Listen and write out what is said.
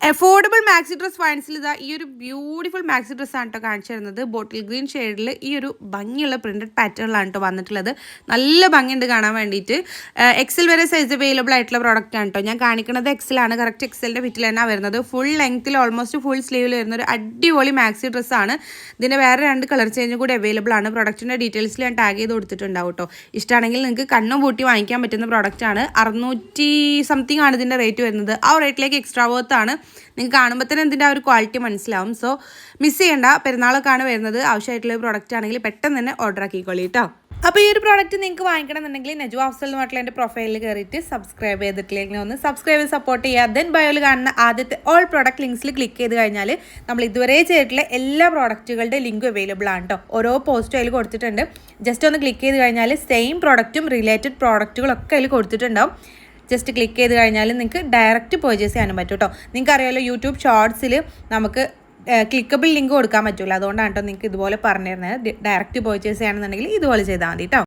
Affordable maxi dress ഫൈൻസിൽ ഇതാ ഈ ഒരു ബ്യൂട്ടിഫുൾ മാക്സി ഡ്രസ്സാണ് കേട്ടോ കാണിച്ചു തരുന്നത്. ബോട്ടിൽ ഗ്രീൻ ഷെയ്ഡിൽ ഈ ഒരു ഭംഗിയുള്ള പ്രിന്റഡ് പാറ്റേണിലാണ് കേട്ടോ വന്നിട്ടുള്ളത്. നല്ല ഭംഗിയുണ്ട് കാണാൻ വേണ്ടിയിട്ട്. എക്സൽ വരെ സൈസ് അവൈലബിൾ ആയിട്ടുള്ള പ്രോഡക്റ്റ് ആണ് കേട്ടോ. ഞാൻ കാണിക്കുന്നത് എക്സലാണ്. കറക്റ്റ് എക്സലിൻ്റെ ഫിറ്റിൽ തന്നെ വരുന്നത്. ഫുൾ ലെങ്ത്തിൽ ഓൾമോസ്റ്റ് ഫുൾ സ്ലീവിൽ വരുന്ന ഒരു അടിപൊളി മാക്സി ഡ്രസ്സാണ്. ഇതിൻ്റെ വേറെ 2 കളർ ചേഞ്ചും കൂടി അവൈലബിൾ ആണ്. പ്രൊഡക്റ്റിൻ്റെ ഡീറ്റെയിൽസിൽ ഞാൻ ടാഗ് ചെയ്ത് കൊടുത്തിട്ടുണ്ടാവും കേട്ടോ. ഇഷ്ടമാണെങ്കിൽ നിങ്ങൾക്ക് കണ്ണും പൂട്ടി വാങ്ങിക്കാൻ പറ്റുന്ന പ്രോഡക്റ്റ് ആണ്. 600 സംതിങ് ആണ് ഇതിൻ്റെ റേറ്റ് വരുന്നത്. ആ റേറ്റിലേക്ക് എക്സ്ട്രാ വർത്ത് ആണ്. നിങ്ങൾക്ക് കാണുമ്പോൾ തന്നെ ഇതിൻ്റെ ആ ഒരു ക്വാളിറ്റി മനസ്സിലാവും. സോ മിസ് ചെയ്യേണ്ട. പെരുന്നാളൊക്കെയാണ് വരുന്നത്. ആവശ്യമായിട്ടുള്ള പ്രോഡക്റ്റ് ആണെങ്കിൽ പെട്ടെന്ന് തന്നെ ഓർഡർ ആക്കിക്കോളി കേട്ടോ. അപ്പോൾ ഈ ഒരു പ്രോഡക്റ്റ് നിങ്ങൾക്ക് വാങ്ങിക്കണമെന്നുണ്ടെങ്കിൽ നജു അഫ്സൽ എന്നുമായിട്ടുള്ള എൻ്റെ പ്രൊഫൈലിൽ കയറിയിട്ട് സബ്സ്ക്രൈബ് ചെയ്തിട്ടില്ലെങ്കിൽ ഒന്ന് സബ്സ്ക്രൈബ് ചെയ്ത് സപ്പോർട്ട് ചെയ്യുക. ദെൻ ബയോയിൽ കാണുന്ന ആദ്യത്തെ ഓൾ പ്രോഡക്റ്റ് ലിങ്ക്സിൽ ക്ലിക്ക് ചെയ്ത് കഴിഞ്ഞാൽ നമ്മൾ ഇതുവരെ ചെയ്തിട്ടുള്ള എല്ലാ പ്രോഡക്റ്റുകളുടെ ലിങ്കും അവൈലബിൾ ആണ് കേട്ടോ. ഓരോ പോസ്റ്റും അതിൽ കൊടുത്തിട്ടുണ്ട്. ജസ്റ്റ് ഒന്ന് ക്ലിക്ക് ചെയ്ത് കഴിഞ്ഞാൽ സെയിം പ്രോഡക്റ്റും റിലേറ്റഡ് പ്രോഡക്റ്റുകളൊക്കെ അതിൽ കൊടുത്തിട്ടുണ്ടാവും. ജസ്റ്റ് ക്ലിക്ക് ചെയ്ത് കഴിഞ്ഞാൽ നിങ്ങൾക്ക് ഡയറക്റ്റ് പർച്ചേസ് ചെയ്യാനും പറ്റും കേട്ടോ. നിങ്ങൾക്ക് അറിയാമല്ലോ യൂട്യൂബ് ഷോർട്സിൽ നമുക്ക് ക്ലിക്കബിൾ ലിങ്ക് കൊടുക്കാൻ പറ്റില്ല. അതുകൊണ്ടാണ് കേട്ടോ നിങ്ങൾക്ക് ഇതുപോലെ പറഞ്ഞു തരുന്നത്. ഡയറക്റ്റ് പർച്ചേസ് ചെയ്യണമെന്നുണ്ടെങ്കിൽ ഇതുപോലെ ചെയ്താൽ മതി കേട്ടോ.